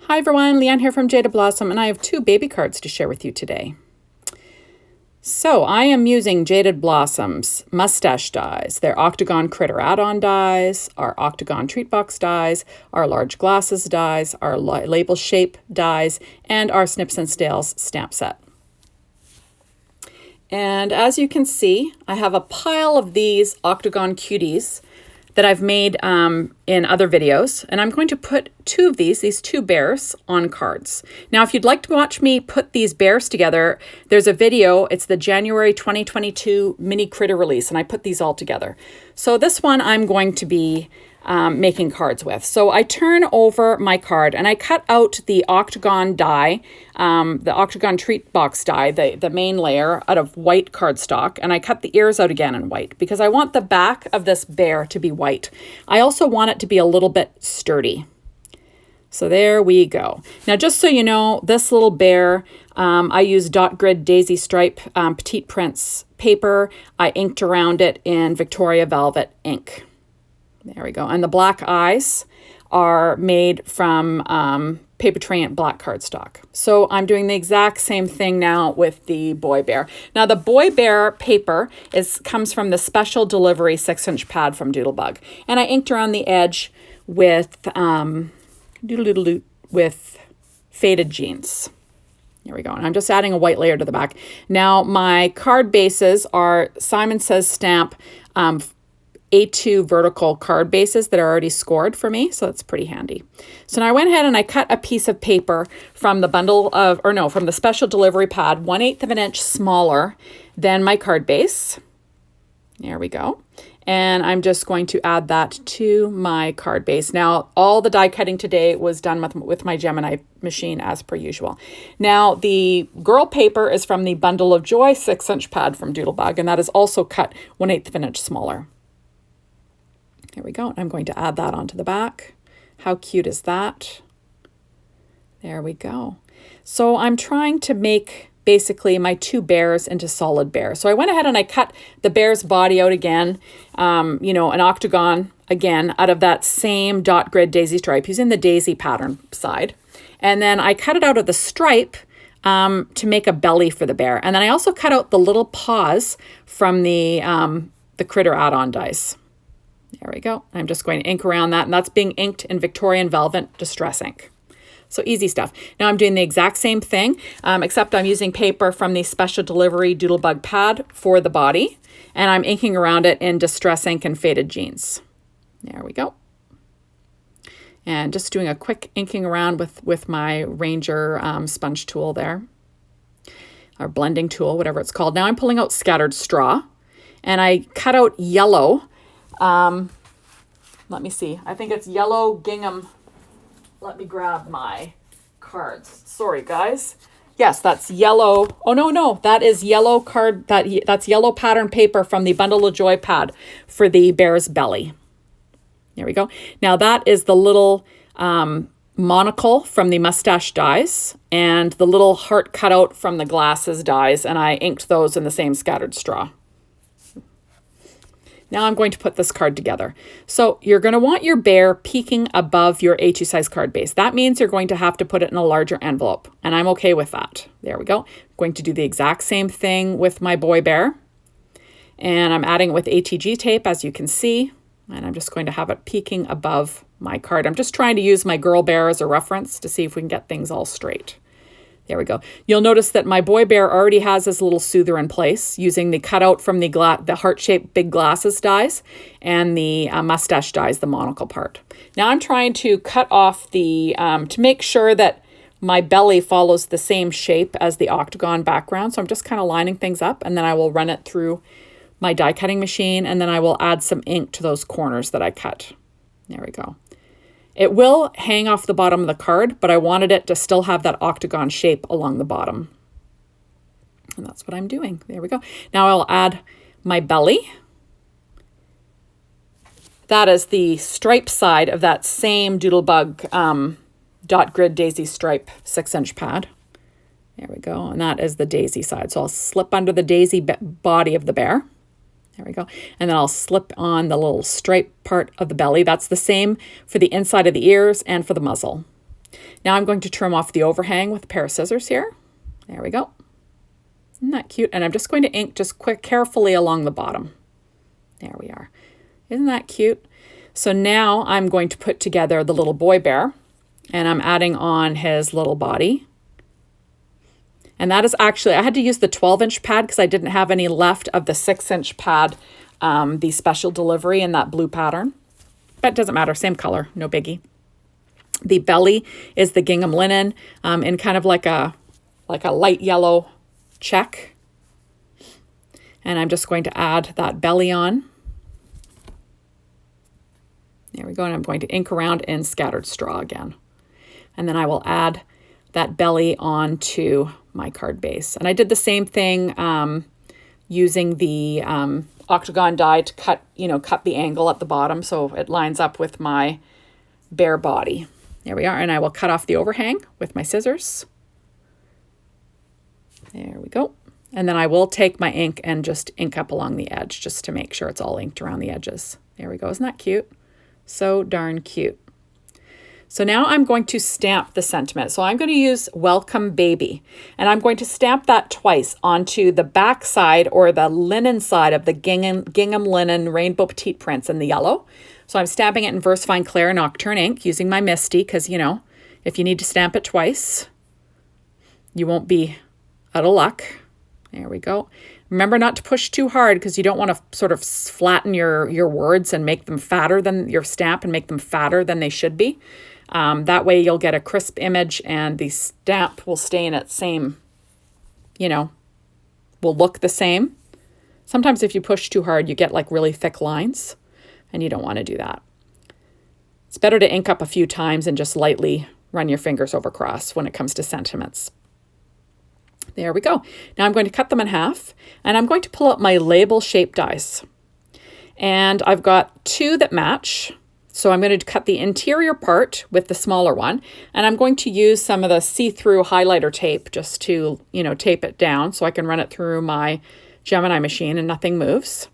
Hi everyone, Leanne here from Jaded Blossom, and I have two baby cards to share with you today. So I am using Jaded Blossom's Mustache dies. They're Octagon Critter Add On dies, our Octagon Treat Box dies, our Large Glasses dies, our Label Shape dies, and our Snips and Snails stamp set. And as you can see, I have a pile of these Octagon cuties that I've made in other videos, and I'm going to put two of these two bears on cards. Now, if you'd like to watch me put these bears together, there's a video. It's the January 2022 mini critter release, and I put these all together. So this one I'm going to be making cards with. So I turn over my card and I cut out the Octagon die, the Octagon Treat Box die, the main layer out of white cardstock, and I cut the ears out again in white because I want the back of this bear to be white. I also want it to be a little bit sturdy. So there we go. Now, just so you know, this little bear, I used dot grid daisy stripe petite prints paper. I inked around it in Victoria Velvet ink. There we go. And the black eyes are made from Papertrant black cardstock. So I'm doing the exact same thing now with the boy bear. Now the boy bear paper comes from the special delivery 6-inch pad from Doodlebug. And I inked around the edge with faded jeans. There we go. And I'm just adding a white layer to the back. Now my card bases are Simon Says Stamp A2 vertical card bases that are already scored for me, so that's pretty handy. So now I went ahead and I cut a piece of paper from the from the special delivery pad, 1/8 of an inch smaller than my card base. There we go. And I'm just going to add that to my card base. Now, all the die cutting today was done with my Gemini machine as per usual. Now, the girl paper is from the Bundle of Joy 6-inch pad from Doodlebug, and that is also cut 1/8 of an inch smaller. Here we go. I'm going to add that onto the back. How cute is that? There we go. So I'm trying to make basically my two bears into solid bears. So I went ahead and I cut the bear's body out again, an octagon again out of that same dot grid daisy stripe using the daisy pattern side. And then I cut it out of the stripe to make a belly for the bear. And then I also cut out the little paws from the critter add-on dies. There we go. I'm just going to ink around that, and that's being inked in Victorian Velvet Distress ink. So easy stuff. Now I'm doing the exact same thing, except I'm using paper from the special delivery Doodlebug pad for the body, and I'm inking around it in Distress ink and faded jeans. There we go. And just doing a quick inking around with my Ranger sponge tool there, or blending tool, whatever it's called. Now I'm pulling out scattered straw, and I cut out yellow. Let me see. I think it's yellow gingham. Let me grab my cards. Sorry, guys. Yes, that's yellow. Oh, no. That is yellow card. That's yellow pattern paper from the Bundle of Joy pad for the bear's belly. There we go. Now that is the little monocle from the Mustache dies and the little heart cutout from the glasses dies. And I inked those in the same scattered straw. Now I'm going to put this card together. So you're going to want your bear peeking above your A2 size card base. That means you're going to have to put it in a larger envelope, and I'm okay with that. There we go. I'm going to do the exact same thing with my boy bear, and I'm adding it with ATG tape, as you can see, and I'm just going to have it peeking above my card. I'm just trying to use my girl bear as a reference to see if we can get things all straight. There we go. You'll notice that my boy bear already has his little soother in place using the cutout from the heart-shaped big glasses dies and the mustache dies, the monocle part. Now I'm trying to cut off to make sure that my belly follows the same shape as the octagon background. So I'm just kind of lining things up, and then I will run it through my die cutting machine, and then I will add some ink to those corners that I cut. There we go. It will hang off the bottom of the card, but I wanted it to still have that octagon shape along the bottom. And that's what I'm doing. There we go. Now I'll add my belly. That is the stripe side of that same Doodlebug dot grid daisy stripe 6-inch pad. There we go. And that is the daisy side. So I'll slip under the daisy body of the bear. There we go. And then I'll slip on the little stripe part of the belly. That's the same for the inside of the ears and for the muzzle. Now I'm going to trim off the overhang with a pair of scissors here. There we go. Isn't that cute? And I'm just going to ink just carefully along the bottom. There we are. Isn't that cute? So now I'm going to put together the little boy bear, and I'm adding on his little body. And that is actually, I had to use the 12-inch pad because I didn't have any left of the 6-inch pad, the special delivery in that blue pattern. But it doesn't matter, same color, no biggie. The belly is the gingham linen in kind of like a light yellow check. And I'm just going to add that belly on. There we go, and I'm going to ink around in scattered straw again. And then I will add that belly onto my card base. And I did the same thing using the Octagon die to cut the angle at the bottom so it lines up with my bear body. There we are, and I will cut off the overhang with my scissors. There we go. And then I will take my ink and just ink up along the edge just to make sure it's all inked around the edges. There we go. Isn't that cute? So darn cute. So now I'm going to stamp the sentiment. So I'm going to use Welcome Baby, and I'm going to stamp that twice onto the back side or the linen side of the gingham linen rainbow petite prints in the yellow. So I'm stamping it in VersaFine Clair Nocturne ink using my Misty because, if you need to stamp it twice, you won't be out of luck. There we go. Remember not to push too hard because you don't want to sort of flatten your words and make them fatter than your stamp and make them fatter than they should be. That way you'll get a crisp image and the stamp will stay in its same, will look the same. Sometimes if you push too hard, you get like really thick lines and you don't want to do that. It's better to ink up a few times and just lightly run your fingers over cross when it comes to sentiments. There we go. Now I'm going to cut them in half and I'm going to pull out my label shape dies. And I've got 2 that match. So I'm going to cut the interior part with the smaller one, and I'm going to use some of the see-through highlighter tape just to, tape it down so I can run it through my Gemini machine and nothing moves.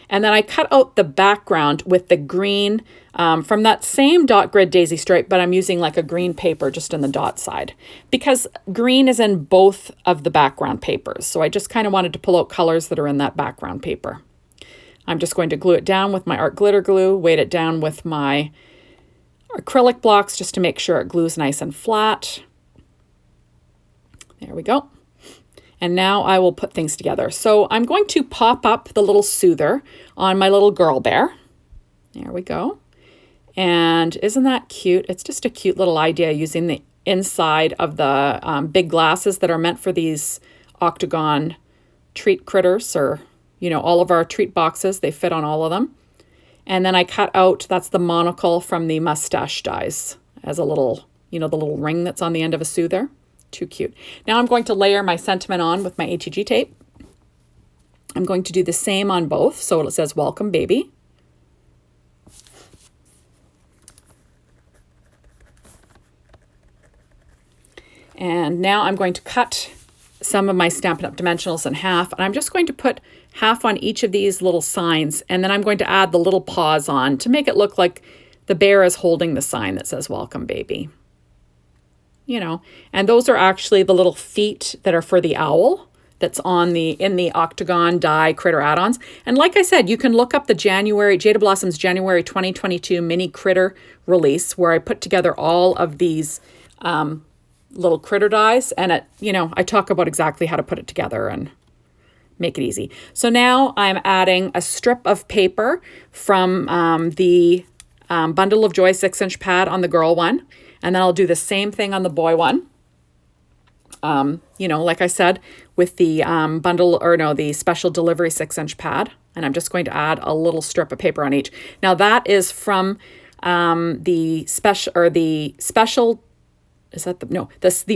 And then I cut out the background with the green from that same dot grid daisy stripe, but I'm using like a green paper just in the dot side because green is in both of the background papers. So I just kind of wanted to pull out colors that are in that background paper. I'm just going to glue it down with my art glitter glue, weight it down with my acrylic blocks just to make sure it glues nice and flat. There we go. And now I will put things together. So I'm going to pop up the little soother on my little girl bear. There we go. And isn't that cute? It's just a cute little idea using the inside of the big glasses that are meant for these Octagon treat critters or all of our treat boxes. They fit on all of them. And then I cut out, that's the monocle from the Mustache dies as a little, the little ring that's on the end of a soother. Too cute. Now I'm going to layer my sentiment on with my ATG tape. I'm going to do the same on both. So it says Welcome Baby. And now I'm going to cut some of my Stampin' Up! Dimensionals in half, and I'm just going to put half on each of these little signs, and then I'm going to add the little paws on to make it look like the bear is holding the sign that says Welcome Baby. And those are actually the little feet that are for the owl that's in the Octagon die critter add-ons. And like I said, you can look up the Jaded Blossoms January 2022 mini critter release where I put together all of these little critter dies, and I talk about exactly how to put it together and make it easy. So now I'm adding a strip of paper from the Bundle of Joy 6-inch pad on the girl one, and then I'll do the same thing on the boy one. Like I said, with the the special delivery 6-inch pad, and I'm just going to add a little strip of paper on each. Now that is from the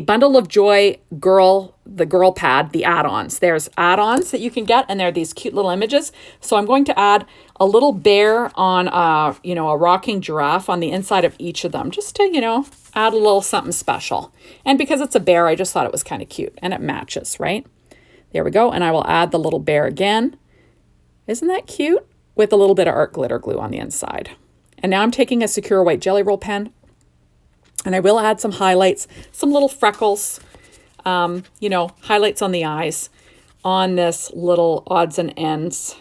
Bundle of Joy girl pad, the add-ons. There's add-ons that you can get, and they're these cute little images. So I'm going to add a little bear on a rocking giraffe on the inside of each of them, just to, add a little something special. And because it's a bear, I just thought it was kind of cute, and it matches, right? There we go. And I will add the little bear again. Isn't that cute? With a little bit of art glitter glue on the inside. And now I'm taking a Secure White Jelly Roll pen, And I will add some highlights, some little freckles, you know, highlights on the eyes on this little odds and ends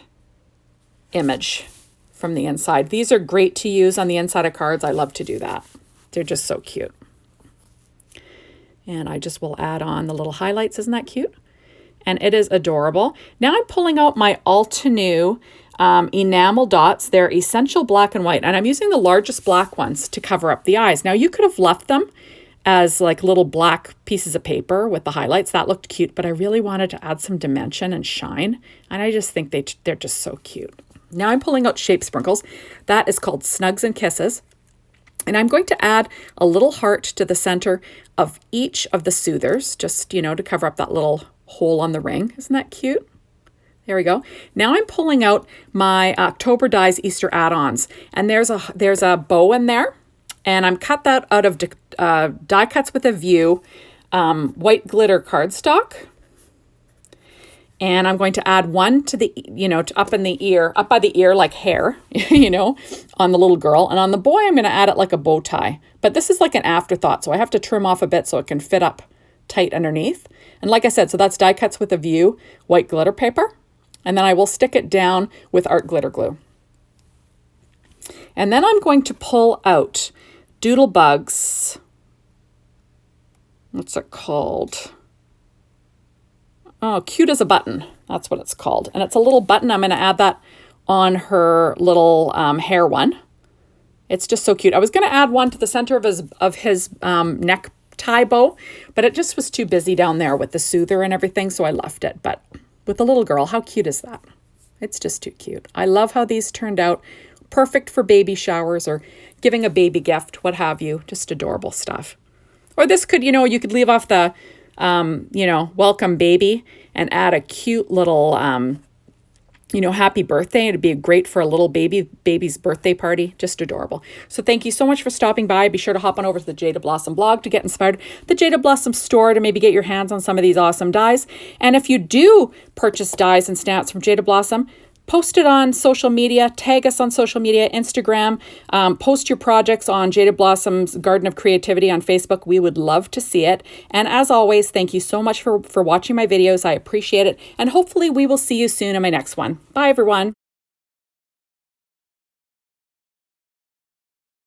image from the inside. These are great to use on the inside of cards. I love to do that. They're just so cute. And I just will add on the little highlights. Isn't that cute? And it is adorable. Now I'm pulling out my Altenew enamel dots. They're essential black and white, and I'm using the largest black ones to cover up the eyes. Now you could have left them as like little black pieces of paper with the highlights. That looked cute, but I really wanted to add some dimension and shine, and I just think they're just so cute. Now I'm pulling out Shape Sprinkles. That is called Snugs and Kisses. And I'm going to add a little heart to the center of each of the soothers, just, you know, to cover up that little hole on the ring. Isn't that cute? There we go. Now I'm pulling out my October Dies Easter Add Ons, and there's a bow in there, and I'm cut that out of Die Cuts with a View white glitter cardstock. And I'm going to add one to the, you know, up by the ear like hair, you know, on the little girl. And on the boy, I'm going to add it like a bow tie. But this is like an afterthought, so I have to trim off a bit so it can fit up tight underneath. And like I said, so that's Die Cuts with a View white glitter paper. And then I will stick it down with art glitter glue. And then I'm going to pull out Doodlebug's, what's it called? Oh, Cute as a Button. That's what it's called. And it's a little button. I'm going to add that on her little hair one. It's just so cute. I was going to add one to the center of his neck tie bow, but it just was too busy down there with the soother and everything, so I left it. But with the little girl, how cute is that? It's just too cute. I love how these turned out. Perfect for baby showers or giving a baby gift, what have you. Just adorable stuff. Or this could, you know, you could leave off the you know, welcome baby and add a cute little, you know, happy birthday. It'd be great for a little baby's birthday party. Just adorable. So thank you so much for stopping by. Be sure to hop on over to the Jaded Blossom blog to get inspired. The Jaded Blossom store to maybe get your hands on some of these awesome dies. And if you do purchase dies and stamps from Jaded Blossom, post it on social media, tag us on social media, Instagram, post your projects on Jaded Blossom's Garden of Creativity on Facebook. We would love to see it. And as always, thank you so much for watching my videos. I appreciate it. And hopefully we will see you soon in my next one. Bye, everyone.